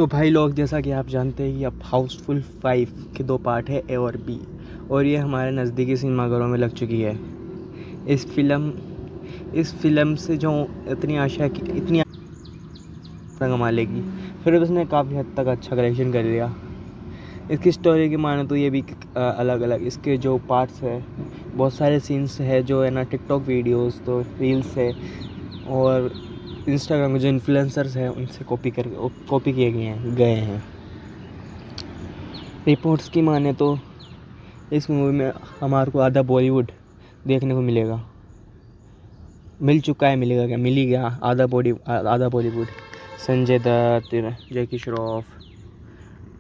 तो भाई लोग, जैसा कि आप जानते हैं कि अब हाउसफुल 5 के 2 पार्ट है, ए और बी, और ये हमारे नज़दीकी सिनेमाघरों में लग चुकी है। इस फिल्म से जो इतनी आशा है कि इतनी कमा लेगी, फिर उसने काफ़ी हद तक अच्छा कलेक्शन कर लिया। इसकी स्टोरी की माने तो ये भी अलग अलग इसके जो पार्ट्स है, बहुत सारे सीन्स है जो है ना टिकटॉक वीडियोस, तो रील्स है और इंस्टाग्राम के जो इन्फ्लुएंसर्स हैं उनसे कॉपी किए गए हैं। रिपोर्ट्स की माने तो इस मूवी में हमारे को आधा बॉलीवुड देखने को मिलेगा। मिल चुका है, मिलेगा क्या, मिल ही गया आधा बॉलीवुड। संजय दत्त, जैकी श्रॉफ,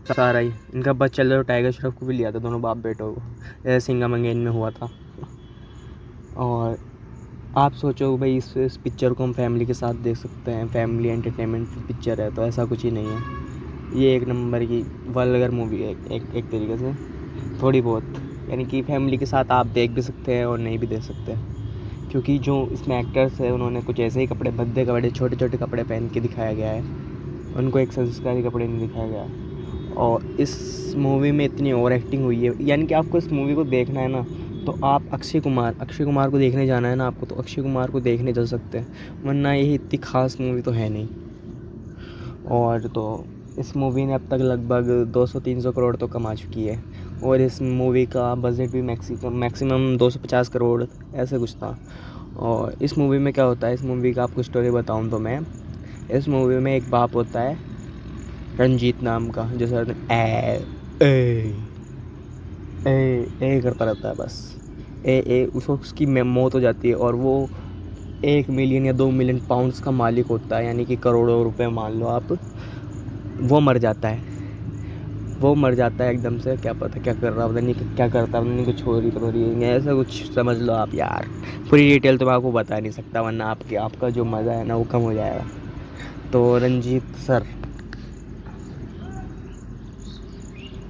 सारा ही इनका बस चल रहा। टाइगर श्रॉफ को भी लिया था, दोनों बाप बेटों को, जैसे सिंघम अगेन में हुआ था। और आप सोचो भाई, इस पिक्चर को हम फैमिली के साथ देख सकते हैं, फैमिली एंटरटेनमेंट पिक्चर है, तो ऐसा कुछ ही नहीं है। ये एक नंबर की वल्गर मूवी है एक तरीके से, थोड़ी बहुत, यानी कि फैमिली के साथ आप देख भी सकते हैं और नहीं भी देख सकते हैं, क्योंकि जो इसमें एक्टर्स हैं उन्होंने कुछ ऐसे ही कपड़े, भद्दे कपड़े, छोटे छोटे कपड़े पहन के दिखाया गया है, उनको एक संस्कारी कपड़े नहीं दिखाया गया। और इस मूवी में इतनी ओवर एक्टिंग हुई है, यानी कि आपको इस मूवी को देखना है ना, तो आप अक्षय कुमार को देखने जाना है ना आपको, तो अक्षय कुमार को देखने जा सकते हैं, वरना ये इतनी खास मूवी तो है नहीं। और तो इस मूवी ने अब तक लगभग 200-300 करोड़ तो कमा चुकी है, और इस मूवी का बजट भी मैक्सिमम 250 करोड़ ऐसे कुछ था। और इस मूवी में क्या होता है, इस मूवी का आपको स्टोरी बताऊं तो मैं, इस मूवी में एक बाप होता है रंजीत नाम का, जैसे ए करता रहता है बस, उसकी मौत हो जाती है, और वो 1 मिलियन या 2 मिलियन पाउंड्स का मालिक होता है, यानी कि करोड़ों रुपए मान लो आप। वो मर जाता है एकदम से, क्या पता क्या कर रहा पता नहीं, क्या करता है, नहीं कुछ चोरी तो रही है, ऐसा कुछ समझ लो आप यार। पूरी डिटेल तो मैं आपको बता नहीं सकता, वरना आपका जो मज़ा है ना वो कम हो जाएगा। तो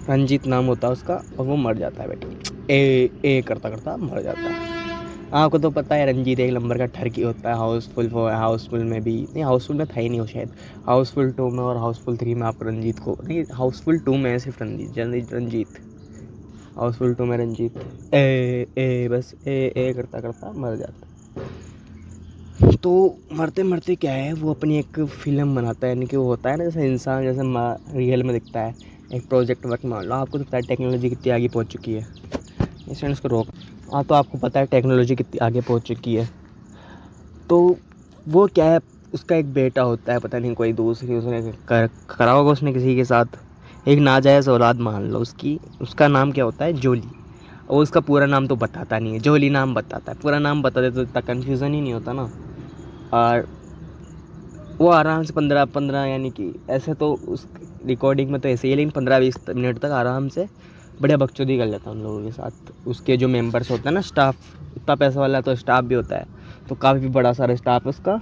रंजीत नाम होता है उसका, और वो मर जाता है बेटा, ए करता करता मर जाता है। आपको तो पता है रंजीत एक नंबर का ठरकी होता है। हाउसफुल में भी नहीं, हाउसफुल में था ही नहीं वो शायद, हाउसफुल 2 में और हाउसफुल 3 में आप रंजीत को नहीं, हाउसफुल 2 में सिर्फ रंजीत, हाउसफुल 2 में रंजीत बस ए करता करता मर जाता है। तो मरते मरते क्या है, वो अपनी एक फ़िल्म बनाता है, यानी कि वो होता है ना जैसे इंसान, जैसे रियल में दिखता है, एक प्रोजेक्ट वर्क मान लो। आपको तो पता है टेक्नोलॉजी कितनी आगे पहुंच चुकी है, इसलिए उसको रोक। हाँ, तो आपको पता है टेक्नोलॉजी कितनी आगे पहुंच चुकी है। तो वो क्या है, उसका एक बेटा होता है, पता नहीं कोई दूसरी उसने करा होगा उसने किसी के साथ, एक नाजायज़ औलाद मान लो उसकी। उसका नाम क्या होता है, जोली। और उसका पूरा नाम तो बताता नहीं है, जोली नाम बताता है, पूरा नाम बता दे तो इतना कन्फ्यूज़न ही नहीं होता ना। और वो आराम से 15 यानी कि ऐसे तो उस रिकॉर्डिंग में तो ऐसे ही, लेकिन 15-20 मिनट तक आराम से बढ़िया बकचोदी कर लेता है उन लोगों के साथ। उसके जो मेंबर्स होते हैं ना, स्टाफ, इतना पैसा वाला तो स्टाफ भी होता है, तो काफ़ी बड़ा सारा स्टाफ है उसका।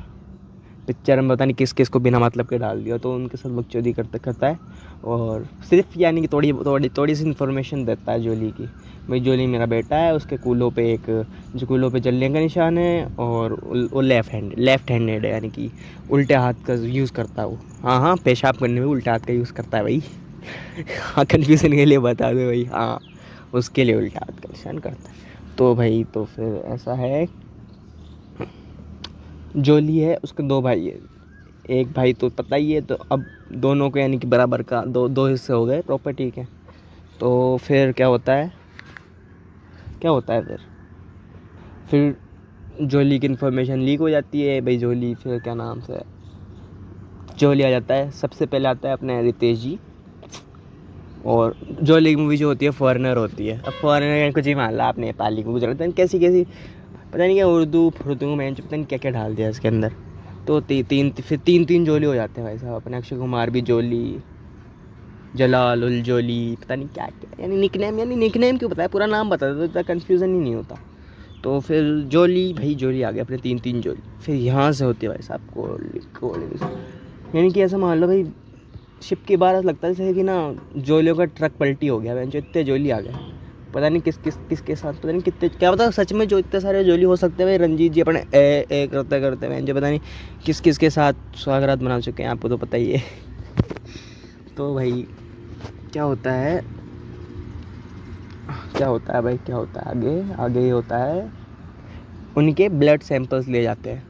पिक्चर में पता नहीं किस किस को बिना मतलब के डाल दिया, तो उनके साथ बकचोदी करता है। और सिर्फ यानी कि थोड़ी सी इन्फॉर्मेशन देता है जोली की, भाई जोली मेरा बेटा है, उसके कूलों पे जो कूलों पे जलने का निशान है, और वो लेफ़्ट हैंडेड है, यानी कि उल्टे हाथ का यूज़ करता है वो। हाँ, पेशाब करने में उल्टे हाथ का यूज़ करता है भाई। हाँ, कन्फ्यूज़न के लिए बता दो भाई, हाँ, उसके लिए उल्टा हाथ का निशान करता है। तो भाई तो फिर ऐसा है, जोली है, उसके 2 भाई है, एक भाई तो पता ही है। तो अब दोनों को यानी कि बराबर का दो हिस्से हो गए प्रॉपर्टी के। तो फिर क्या होता है फिर जोली की इन्फॉर्मेशन लीक हो जाती है भाई। जोली फिर क्या नाम से, जोली आ जाता है, सबसे पहले आता है अपने रितेश जी। और जोली की मूवी जो होती है फॉरेनर होती है। अब फॉरेनर कुछ ही मान ला आप, नेपाली को गुजराती कैसी पता नहीं क्या, उर्दू में पता नहीं क्या क्या डाल दिया इसके अंदर। तो फिर तीन जोली हो जाते हैं भाई साहब अपने। अक्षय कुमार भी जोली, जलाल उल जोली, पता नहीं क्या क्या, यानी निकनेम क्यों बताया, पूरा नाम बता दो तो इतना कन्फ्यूज़न ही नहीं होता। तो फिर जोली आ गया अपने तीन जोली। फिर यहाँ से होती है भाई साहब कोल्ड, यानी कि ऐसा मान लो भाई, शिप की बार लगता है जैसे कि ना जोलियों का ट्रक पलटी हो गया, जो इतने जोली आ गए, पता नहीं किसके साथ, पता नहीं कितने, क्या पता सच में जो इतने सारे जोली हो सकते हैं भाई। रंजीत जी अपने ए करते करते जो पता नहीं किस के साथ स्वागरात बना चुके हैं, आपको तो पता ही है। तो भाई क्या होता है भाई, क्या होता है आगे आगे ये होता है, उनके ब्लड सैंपल्स ले जाते हैं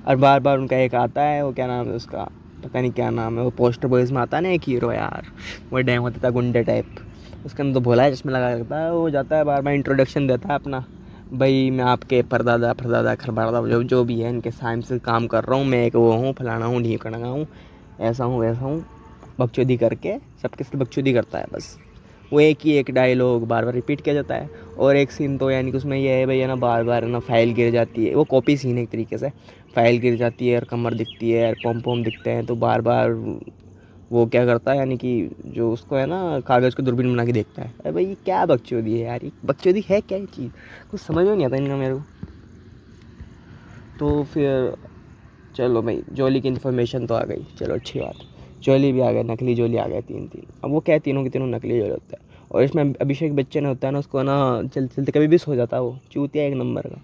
और बार बार उनका एक आता है, वो क्या नाम है उसका, पता नहीं क्या नाम है, वो पोस्टर बॉयज़ में आता है ना एक हीरो यार, वो डैम होता था गुंडे टाइप, उसके अंदर तो भोला है जिसमें लगा रहता है, वो जाता है बार बार इंट्रोडक्शन देता है अपना, भाई मैं आपके परदादा परदादा खरबादा जो भी है इनके साइंस से काम कर रहा हूँ, मैं एक वो हूँ, फलाना हूँ, ढीकना हूँ, ऐसा हूँ वैसा हूँ, बकचोदी करके सबके साथ बकचोदी करता है बस। वो एक ही एक डायलॉग बार बार रिपीट किया जाता है। और एक सीन तो यानी कि उसमें ये है भैया ना, बार बार ना फाइल गिर जाती है, वो कॉपी सीन है एक तरीके से, फाइल गिर जाती है और कमर दिखती है और पॉम दिखते हैं, तो बार बार वो क्या करता है यानी कि जो उसको है ना कागज़ को दूरबीन बना के देखता है। अरे भाई ये क्या बकचोदी है यार, ये बकचोदी है क्या, ये चीज़ कुछ समझ में नहीं आता इनका मेरे को। तो फिर चलो भाई जॉली की इन्फॉर्मेशन तो आ गई, चलो अच्छी बात, जॉली भी आ गए, नकली जॉली आ गए तीन। अब वो क्या है, तीनों के तीनों नकली जॉली होता है। और इसमें अभिषेक बच्चन होता है ना, उसको ना चलते चलते कभी भी सो जाता है, वो चूतिया एक नंबर का।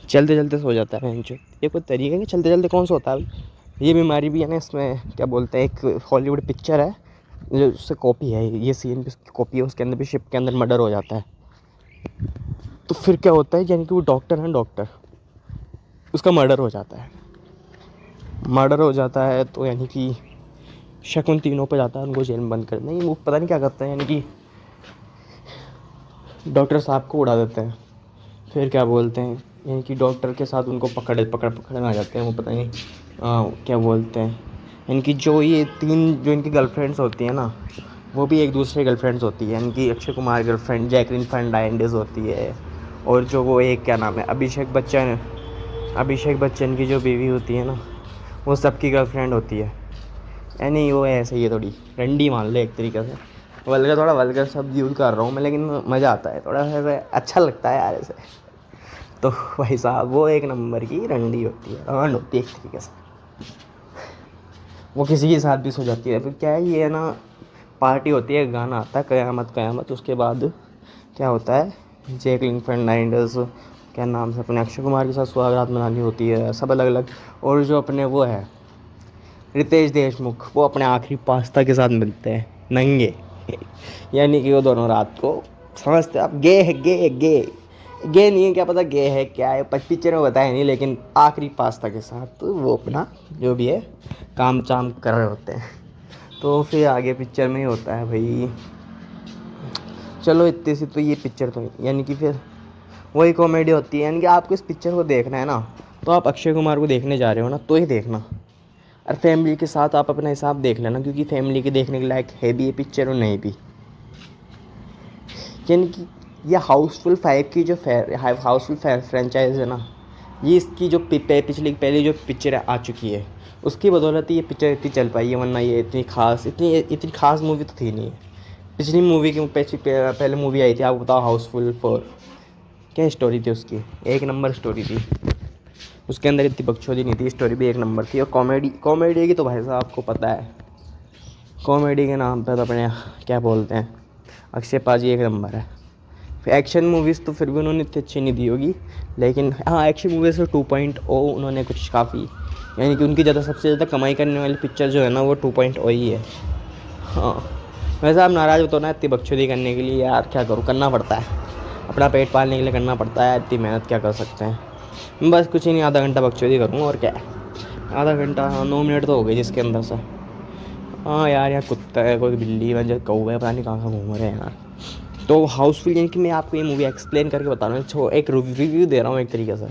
चलते चलते सो जाता है जो, ये कोई तरीका है कि चलते चलते कौन सोता है। ये बीमारी भी है ना, इसमें क्या बोलते हैं, एक हॉलीवुड पिक्चर है जो उससे कॉपी है, ये सीन भी उसकी कॉपी है, उसके अंदर भी शिप के अंदर मर्डर हो जाता है। तो फिर क्या होता है, यानी कि वो डॉक्टर है, डॉक्टर उसका मर्डर हो जाता है, तो यानी कि शक उन तीनों पर जाता है, उनको जेल में बंद कर, नहीं वो पता नहीं क्या करता है, यानी कि डॉक्टर साहब को उड़ा देते हैं। फिर क्या बोलते हैं, यानी कि डॉक्टर के साथ उनको पकड़ आ जाते हैं, वो पता नहीं क्या बोलते हैं, यानी कि जो ये तीन जो इनकी गर्लफ्रेंड्स होती हैं ना, वो भी एक दूसरे गर्लफ्रेंड्स होती है, यानी कि अक्षय कुमार गर्लफ्रेंड जैकलिन फर्नांडिस होती है, और जो वो एक क्या नाम है अभिषेक बच्चन की जो बीवी होती है ना, वो सबकी गर्लफ्रेंड होती है। यानी वो ऐसे ही है, थोड़ी रंडी मान ले एक तरीके से, थोड़ा वल्गर शब्द यूज़ कर रहा हूँ मैं, लेकिन मज़ा आता है, थोड़ा सा अच्छा लगता है यार ऐसे। तो भाई साहब वो एक नंबर की रंडी होती है, रंड होती है एक तरीके से, वो किसी के साथ भी सो जाती है। फिर क्या है, ये ना पार्टी होती है, गाना आता है कयामत कयामत, उसके बाद क्या होता है, जैकलिन फर्नांडिस क्या नाम से अपने अक्षय कुमार के साथ सुहागरात मनानी होती है, सब अलग अलग। और जो अपने वो है रितेश देशमुख, वो अपने आखिरी पास्ता के साथ मिलते हैं नंगे यानी कि वो दोनों रात को, समझते आप, गे है गे नहीं है, क्या पता गे है क्या है, पिक्चर में बताया नहीं, लेकिन आखिरी पास्ता के साथ तो वो अपना जो भी है काम चाम कर रहे होते हैं। तो फिर आगे पिक्चर में ही होता है भाई, चलो इतनी सी तो ये पिक्चर तो, यानी कि फिर वही कॉमेडी होती है। यानी कि आपको इस पिक्चर को देखना है ना, तो आप अक्षय कुमार को देखने जा रहे हो ना, तो ही देखना, और फैमिली के साथ आप अपना हिसाब देख लेना, क्योंकि फैमिली के देखने के लायक है भी ये पिक्चर और नहीं भी। यानी कि ये हाउसफुल 5 की जो हाउसफुल फ्रेंचाइज है ना, ये इसकी जो पहली जो पिक्चर आ चुकी है, उसकी बदौलत ये पिक्चर इतनी चल पाई है, वरना ये इतनी खास मूवी तो थी नहीं है। पिछली मूवी की पहले मूवी आई थी, आपको बताओ, हाउसफुल 4, क्या स्टोरी थी उसकी, एक नंबर स्टोरी थी, उसके अंदर इतनी बकचोदी नहीं थी, स्टोरी भी एक नंबर थी। और कॉमेडी की तो भाई साहब आपको पता है, कॉमेडी के नाम पर तो अपने क्या बोलते हैं, अक्षय पाजी एक नंबर है। फिर एक्शन मूवीज़ तो फिर भी उन्होंने इतनी अच्छी नहीं दी होगी, लेकिन हाँ एक्शन मूवीज़ 2.0 उन्होंने कुछ काफ़ी, यानी कि उनकी सबसे ज़्यादा कमाई करने वाली पिक्चर जो है ना, वो 2.0 ही है। हाँ वैसे आप नाराज़ हो तो ना, इतनी बकचोदी करने के लिए यार क्या करूँ, करना पड़ता है, अपना पेट पालने के लिए करना पड़ता है, इतनी मेहनत क्या कर सकते हैं। बस कुछ ही नहीं, आधा घंटा बकचोदी करूँगा और क्या है, आधा घंटा, हाँ 9 मिनट तो हो गए जिसके अंदर से। हाँ यार यहाँ कुत्ता है, कोई बिल्ली है, जो कौवा है, पता नहीं कहाँ घूम रहे हैं यार। तो हाउसफुल, यानी कि मैं आपको ये मूवी एक्सप्लेन करके बता रहा हूँ, एक रिव्यू दे रहा हूँ एक तरीके से,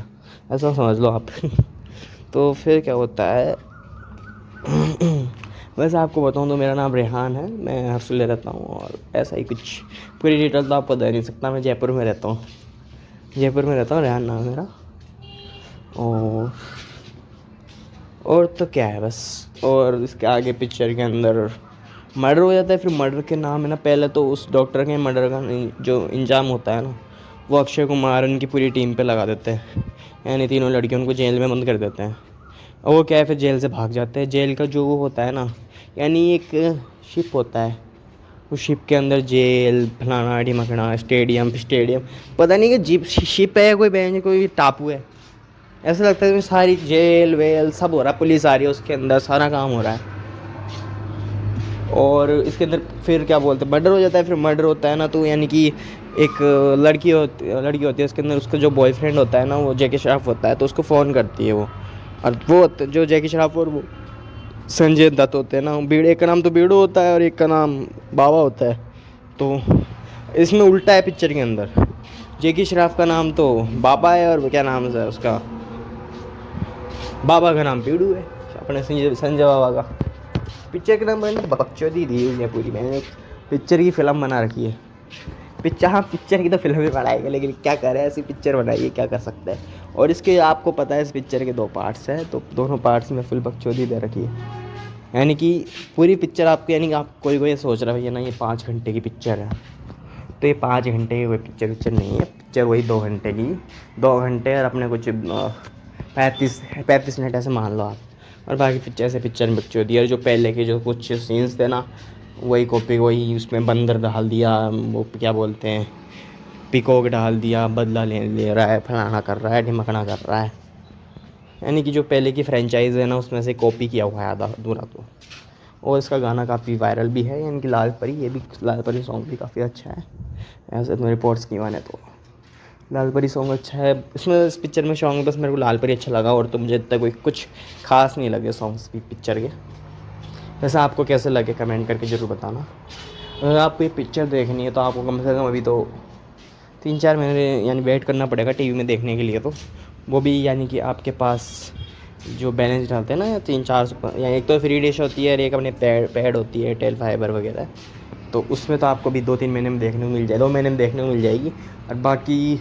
ऐसा समझ लो आप तो फिर क्या होता है वैसे आपको बताऊँ तो मेरा नाम रेहान है, मैं हर्सुल रहता हूँ, और ऐसा ही कुछ पूरी डिटेल तो आपको दे नहीं सकता, मैं जयपुर में रहता हूँ, रेहान नाम है मेरा। और तो क्या है बस, और इसके आगे पिक्चर के अंदर मर्डर हो जाता है। फिर मर्डर के नाम है ना, पहले तो उस डॉक्टर के मर्डर का जो इंजाम होता है ना, वो अक्षय कुमार उनकी पूरी टीम पे लगा देते हैं, यानी तीनों लड़कियों उनको जेल में बंद कर देते हैं। और वो क्या है, फिर जेल से भाग जाते हैं। जेल का जो वो होता है ना, यानी एक शिप होता है, उस शिप के अंदर जेल फलाना ढिमकना स्टेडियम पता नहीं कि जीप शिप है, कोई बहन कोई टापू है, ऐसा लगता है कि सारी जेल वेल सब हो रहा है, पुलिस आ रही है उसके अंदर, सारा काम हो रहा है। और इसके अंदर फिर क्या बोलते हैं, मर्डर हो जाता है। फिर मर्डर होता है ना, तो यानी कि एक लड़की होती है उसके अंदर, उसका जो बॉयफ्रेंड होता है ना वो जैकी श्रॉफ होता है, तो उसको फ़ोन करती है वो। और वो जो जैकी श्रॉफ और वो संजय दत्त होते हैं ना, एक का नाम तो बीड़ू होता है और एक का नाम बाबा होता है। तो इसमें उल्टा है पिक्चर के अंदर, जैकी श्रॉफ का नाम तो बाबा है और क्या नाम है उसका, बाबा का नाम बीड़ू है, अपने संजय बाबा का। पिक्चर के नाम मैंने बकचोदी दी हुई है पूरी, मैंने पिक्चर की फ़िल्म बना रखी है। हाँ, पिक्चर की तो फिल्म भी बनाएगा, लेकिन क्या करें, ऐसी पिक्चर बनाइए, क्या कर सकते हैं। और इसके आपको पता है इस पिक्चर के 2 पार्ट्स हैं, तो दोनों पार्ट्स में फुल बकचोदी दे रखी है। यानी कि पूरी पिक्चर आपको, यानी कि आप कोई सोच रहा है भैया ना ये 5 घंटे की पिक्चर है, तो ये 5 घंटे की कोई पिक्चर नहीं है। पिक्चर वही 2 घंटे की, 2 घंटे और अपने कुछ 35 मिनट ऐसे मान लो आप। और बाकी पिक्चर से पिक्चर में बकचोदी, और जो पहले के जो कुछ सीन्स थे ना, वही कॉपी, वही उसमें बंदर डाल दिया, वो क्या बोलते हैं पिकॉक डाल दिया, बदला ले रहा है, फलाना कर रहा है, ढिमकना कर रहा है। यानी कि जो पहले की फ्रेंचाइज है ना उसमें से कॉपी किया हुआ है आधा अधूरा तो। और इसका गाना काफ़ी वायरल भी है, यानी कि लाल परी, ये भी लाल परी सॉन्ग भी काफ़ी अच्छा है ऐसे तो रिपोर्ट्स की माने तो। लाल परी सॉन्ग अच्छा है इसमें, इस पिक्चर में सॉन्ग बस मेरे को लाल परी अच्छा लगा, और तो मुझे इतना कोई कुछ खास नहीं लगे सॉन्ग्स भी पिक्चर के। वैसे आपको कैसे लगे कमेंट करके ज़रूर बताना। अगर आपको ये पिक्चर देखनी है तो आपको कम से कम अभी तो 3-4 महीने यानी वेट करना पड़ेगा टीवी में देखने के लिए, तो वो भी यानी कि आपके पास जो बैलेंस डालते हैं ना, या 300-400, या एक तो फ्री डिश होती है और एक अपने पैड होती है टेल फाइबर वगैरह, तो उसमें तो आपको भी 2-3 महीने में देखने को मिल जाए, 2 महीने में देखने को मिल जाएगी। और बाकी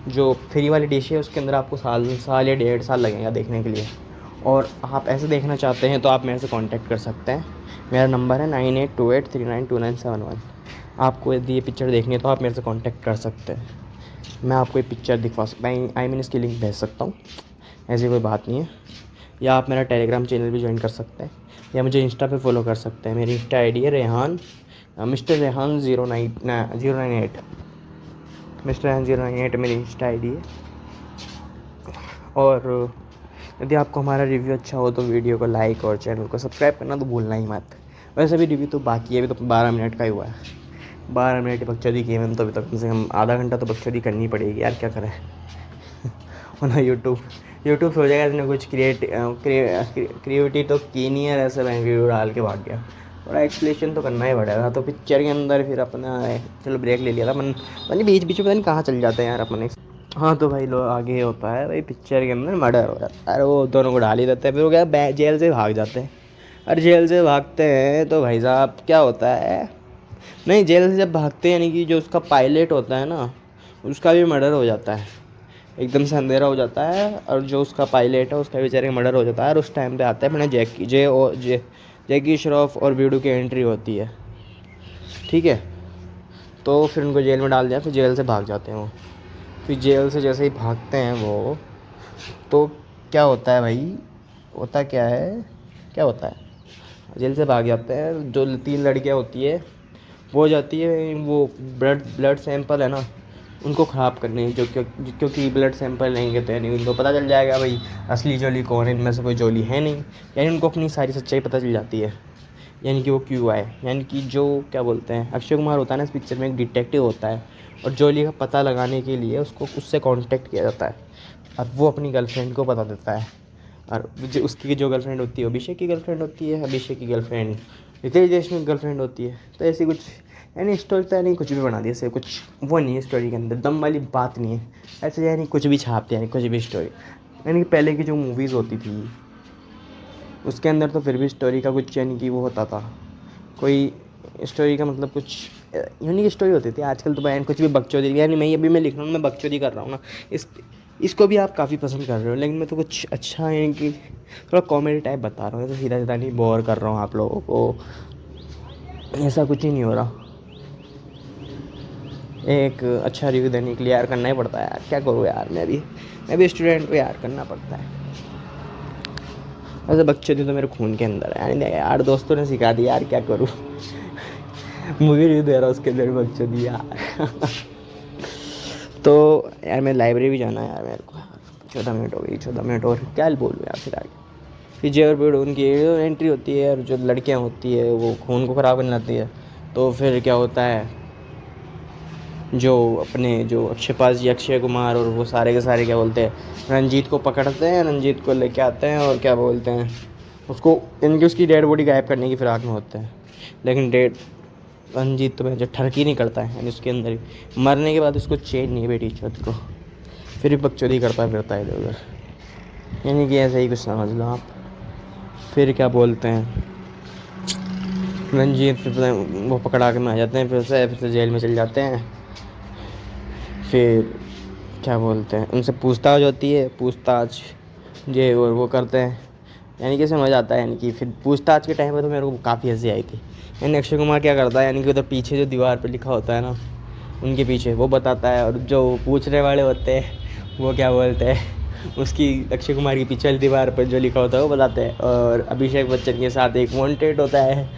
जो फ्री वाली डिश है उसके अंदर आपको साल या 1.5 साल लगेगा देखने के लिए। और आप ऐसे देखना चाहते हैं तो आप मेरे से कांटेक्ट कर सकते हैं, मेरा नंबर है 9828392971। आपको यदि ये पिक्चर देखनी है तो आप मेरे से कांटेक्ट कर सकते हैं, मैं आपको ये पिक्चर दिखवा सकता, आई मीन इसकी लिंक भेज सकता हूँ, ऐसी कोई बात नहीं है। या आप मेरा टेलीग्राम चैनल भी ज्वाइन कर सकते हैं, या मुझे इंस्टा पे फॉलो कर सकते हैं। मेरी इंस्टा आईडी है रेहान, मिस्टर रेहान 098, मिस्टर रेहान 098 मेरी इंस्टा आईडी है। और यदि आपको हमारा रिव्यू अच्छा हो तो वीडियो को लाइक और चैनल को सब्सक्राइब करना तो भूलना ही मत। वैसे भी रिव्यू तो बाकी है, अभी तो 12 मिनट का ही हुआ है, 12 मिनट की बकचोदी की मैंने, तो अभी तक कम से कम आधा घंटा तो बकचोदी करनी पड़ेगी यार, क्या करें। और ना यूट्यूब सोचेगा इसने कुछ क्रिएटिविटी तो की नहीं है, ऐसे मैं वीडियो डाल के भाग गया। थोड़ा एक्सप्लेनेशन तो करना ही पड़ेगा। तो पिक्चर के अंदर फिर अपना चलो ब्रेक ले लिया था मन, बीच बीच में पता नहीं कहाँ चल जाते हैं यार अपने। हाँ तो भाई लो आगे होता है भाई, पिक्चर के अंदर मर्डर हो जाता है, अरे वो दोनों को डाल ही देते हैं, फिर वो क्या जेल से भाग जाते हैं। और जेल से भागते हैं तो भाई साहब क्या होता है, नहीं जेल से जब भागते हैं यानी कि जो उसका पायलट होता है ना उसका भी मर्डर हो जाता है, एकदम से अंधेरा हो जाता है, और जो उसका पायलट है उसका बेचारे का मर्डर हो जाता है। और उस टाइम पे आता है अपना जैकी श्रॉफ और बीड़ू की एंट्री होती है, ठीक है। तो फिर उनको जेल में डाल दिया, फिर जेल से भाग जाते हैं वो। फिर जेल से जैसे ही भागते हैं वो, तो क्या होता है भाई, होता क्या होता है, जेल से भाग जाते हैं, जो 3 लड़कियां होती है वो हो जाती है, वो ब्लड सैंपल है ना उनको ख़राब करने, क्योंकि ब्लड सैंपल लेंगे तो यानी उनको पता चल जाएगा भाई असली जोली कौन है, इनमें से कोई जोली है नहीं, यानी उनको अपनी सारी सच्चाई पता चल जाती है, यानी कि वो क्यों आए। यानी कि जो क्या बोलते हैं अक्षय कुमार होता है ना इस पिक्चर में, एक डिटेक्टिव होता है, और जोली का पता लगाने के लिए उससे कांटेक्ट किया जाता है, और वो अपनी गर्लफ्रेंड को बता देता है। और उसकी जो गर्लफ्रेंड होती है अभिषेक की गर्लफ्रेंड होती है, अभिषेक की गर्लफ्रेंड रितेश देशमुख की गर्लफ्रेंड होती है। तो ऐसी कुछ यानी स्टोरी तो यानी कुछ भी बना दिया, ऐसे कुछ वो नहीं है स्टोरी के अंदर, दम वाली बात नहीं है ऐसे, यानी कुछ भी छापते यानी कुछ भी स्टोरी। यानी कि पहले की जो मूवीज़ होती थी उसके अंदर तो फिर भी स्टोरी का कुछ यानी कि वो होता था, कोई स्टोरी का मतलब कुछ यूनिक स्टोरी होती थी। आजकल तो बयान कुछ भी बकचोदी, यानी मैं लिख रहा हूँ, मैं बकचोदी कर रहा हूँ ना, इसको भी आप काफ़ी पसंद कर रहे हो, लेकिन मैं तो कुछ अच्छा यानी कि थोड़ा कॉमेडी टाइप बता रहा हूँ, तो सीधा सीधा नहीं बोर कर रहा हूँ आप लोगों को, ऐसा कुछ ही नहीं हो रहा। एक अच्छा रिव्यू देने के लिए यार करना ही पड़ता है यार, क्या करूँ यार, मैं भी स्टूडेंट को यार करना पड़ता है। वैसे बकचोदी तो मेरे खून के अंदर है यार, दोस्तों ने सिखा दिया यार, क्या करूँ। मूवी रिव्यू दे रहा हूँ उसके अंदर बकचोदी यार। तो यार मैं लाइब्रेरी भी जाना है यार मेरे को, 14 मिनट हो गई, 14 मिनट और क्या बोलूँ यार। फिर आगे फिर जे और बीड उनकी एंट्री होती है, और जो लड़कियां होती है वो खून को ख़राब करने लगती है। तो फिर क्या होता है, जो अपने जो अक्षय कुमार और वो सारे के सारे क्या बोलते हैं, रंजीत को पकड़ते हैं, रंजीत को लेके आते हैं और क्या बोलते हैं उसको, इनकी उसकी डेड बॉडी गायब करने की फिराक में होते हैं। लेकिन रंजीत तो मैं जो ठरकी नहीं करता है, यानी उसके अंदर ही मरने के बाद उसको चैन नहीं है बेटी चौथ को, फिर भी बकचोदी करता फिरता है इधर उधर, यानी कि ऐसा ही कुछ समझ लो आप। फिर क्या बोलते हैं, रंजीत फिर वो पकड़ा के में आ जाते हैं, फिर से जेल में चले जाते हैं। फिर क्या बोलते हैं, उनसे पूछताछ होती है, पूछताछ ये और वो करते हैं, यानी कि समझ आता है। यानी कि फिर पूछताछ के टाइम पे तो मेरे को काफ़ी हंसी आई थी। यानी अक्षय कुमार क्या करता है, यानी कि उधर पीछे जो दीवार पे लिखा होता है ना, उनके पीछे वो बताता है, और जो पूछने वाले होते हैं वो क्या बोलते हैं, उसकी अक्षय कुमार की पीछे वाली दीवार पर जो लिखा होता है वो बताते हैं। और अभिषेक बच्चन के साथ एक वांटेड होता है,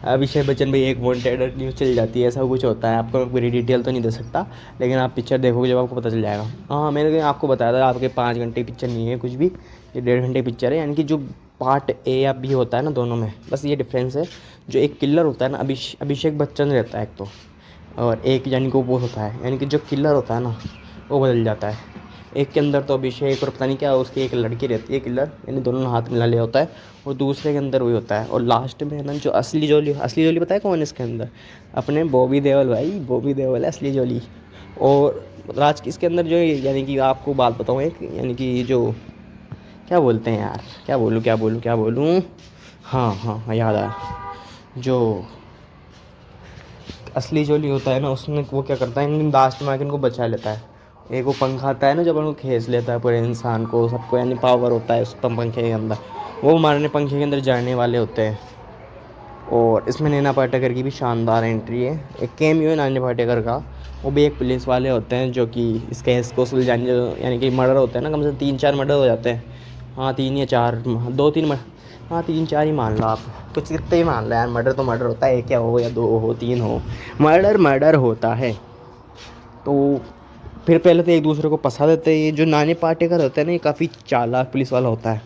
अभिषेक बच्चन भाई एक वांटेड न्यूज़ चल जाती है, ऐसा कुछ होता है। आपको मैं पूरी डिटेल तो नहीं दे सकता, लेकिन आप पिक्चर देखोगे जब आपको पता चल जाएगा। हाँ, मैंने आपको बताया था आपके 5 घंटे पिक्चर नहीं है कुछ भी, ये 1.5 घंटे पिक्चर है। यानी कि जो पार्ट ए या बी होता है ना, दोनों में बस ये डिफरेंस है। जो एक किलर होता है ना, अभिषेक बच्चन रहता है एक तो, और एक यानी कि वो होता है, यानी कि जो किलर होता है ना वो बदल जाता है। एक के अंदर तो अभिषेक और पता नहीं क्या उसकी एक लड़की रहती है किलर, यानी दोनों हाथ मिला लिया होता है, और दूसरे के अंदर वही होता है। और लास्ट में है ना जो असली जोली पता है कौन है इसके अंदर, अपने बॉबी देओल भाई, बॉबी देओल है असली जोली। और राज इसके अंदर जो, यानी कि आपको बात बताऊँ एक, यानी कि जो क्या बोलते हैं यार, क्या बोलूँ, हाँ याद आया। जो असली जोली होता है ना, उसमें वो क्या करता है, इन लास्ट में आके इनको बचा लेता है। एक वो पंखा आता है ना, जब उनको खींच लेता है पूरे इंसान को, सबको, यानी पावर होता है उस पंखे के अंदर, वो मारने पंखे के अंदर जाने वाले होते हैं। और इसमें नैना पाटेकर की भी शानदार एंट्री है, एक कैमियो है नैना पाटेकर का। वो भी एक पुलिस वाले होते हैं जो कि इस केस को सुलझाने, यानी कि मर्डर होते हैं ना, कम से कम 3-4 मर्डर हो जाते हैं। हाँ 3 या 4, 2-3 हाँ 3-4 ही मान लो आप, कुछ कितने ही मान लो यार, मर्डर तो मर्डर होता है, एक या हो या 2 हो 3 हो, मर्डर होता है। तो फिर पहले तो एक दूसरे को फंसा देते हैं। ये जो नानी पाटेकर होता है ना, ये काफ़ी चालाक पुलिस वाला होता है।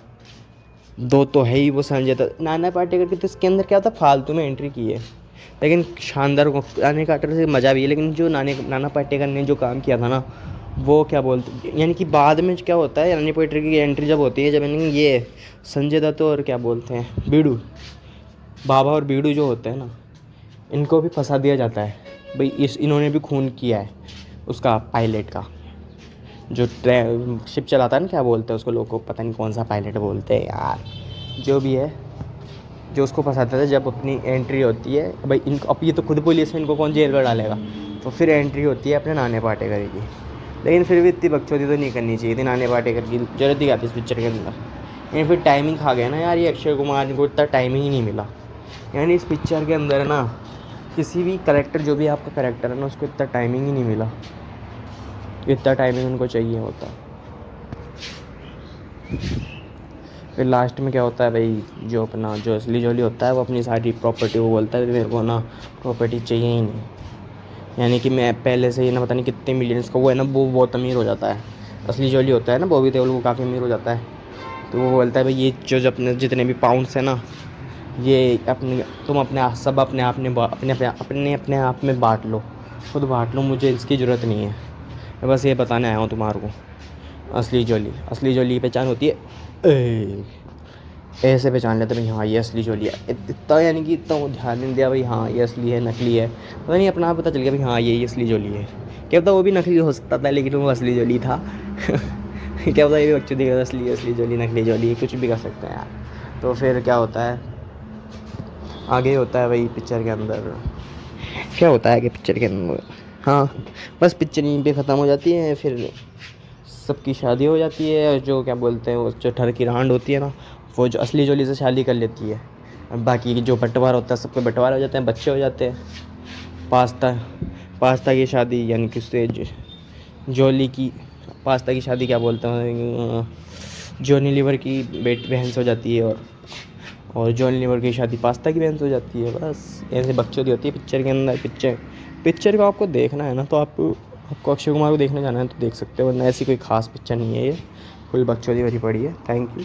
2 तो है ही वो संजय दत्त, नाना पाटेकर की तो इसके अंदर क्या होता है, फालतू में एंट्री की है, लेकिन शानदार नानी पाटेकर से मज़ा भी है। लेकिन जो नाना पाटेकर ने जो काम किया था ना, वो क्या बोलते, यानी कि बाद में क्या होता है, नानी पाटेकर की एंट्री जब होती है, जब यानी ये संजय दत्त और क्या बोलते हैं बीड़ू, बाबा और बीड़ू जो होते हैं ना, इनको भी फंसा दिया जाता है भाई, इन्होंने भी खून किया है उसका पायलट का, जो शिप चलाता है ना, क्या बोलते हैं उसको, लोग को पता नहीं कौन सा पायलट बोलते हैं यार, जो भी है, जो उसको फंसाता था। जब अपनी एंट्री होती है भाई, इनको अब ये तो खुद पुलिस है, इनको कौन जेल में डालेगा, तो फिर एंट्री होती है अपने नाने पाटेकर की। लेकिन फिर भी इतनी बकचोदी तो नहीं करनी चाहिए थी, नाने पाटेकर की जरूरत ही आती इस पिक्चर के अंदर। लेकिन फिर टाइमिंग खा गया ना यार, ये अक्षय कुमार को इतना टाइमिंग ही नहीं मिला। यानी इस पिक्चर के अंदर ना, किसी भी करेक्टर, जो भी आपका करेक्टर है ना, उसको इतना टाइमिंग ही नहीं मिला, इतना टाइमिंग उनको चाहिए होता। फिर लास्ट में क्या होता है भाई, जो अपना जो असली जोली होता है, वो अपनी सारी प्रॉपर्टी को बोलता है मेरे को ना प्रॉपर्टी चाहिए ही नहीं, यानी कि मैं पहले से ही ना पता नहीं कितने मिलियंस का वो है ना, वो बहुत अमीर हो जाता है। असली जोली होता है ना बॉबी देओल, वो काफ़ी अमीर हो जाता है। तो वो बोलता है भाई ये जो अपने जितने भी पाउंड्स हैं ना, ये अपने तुम सब अपने अपने आप में बांट लो, खुद बांट लो, मुझे इसकी ज़रूरत नहीं है, मैं बस ये बताने आया हूँ तुम्हारे को। असली जोली की पहचान होती है ऐसे पहचान लेते भाई, हाँ ये असली जोली है, इतना यानी कि इतना ध्यान नहीं दिया भाई, हाँ ये असली है नकली है, पता नहीं, अपना आप पता चल गया भाई, हाँ ये असली जोली है। क्या पता वो भी नकली हो सकता था, लेकिन वो असली जोली था। क्या पता ये भी बच्चे देगा असली जोली नकली जोली, कुछ भी कर सकते हैं यार। तो फिर क्या होता है आगे, होता है भाई पिक्चर के अंदर क्या होता है कि पिक्चर के अंदर, हाँ बस पिक्चर यहीं पे ख़त्म हो जाती है। फिर सबकी शादी हो जाती है, और जो क्या बोलते हैं वो जो ठरकी रांड होती है ना, वो जो असली जोली से शादी कर लेती है। और बाकी जो बंटवारा होता है, सबके बंटवारे हो जाते हैं, बच्चे हो जाते हैं। पास्ता की शादी, यानी कि उससे जोली की पास्ता की शादी क्या बोलते हैं, जॉनी लीवर की बहन से हो जाती है, और जॉनी लीवर की शादी पास्ता की बहन से हो जाती है। बस ऐसे बकचोदी होती है पिक्चर के अंदर। पिक्चर को आपको देखना है ना, तो आप आपको अक्षय कुमार को देखने जाना है तो देख सकते हो, वरना ऐसी कोई ख़ास पिक्चर नहीं है ये, फुल बकचोदी भरी पड़ी है। Thank you.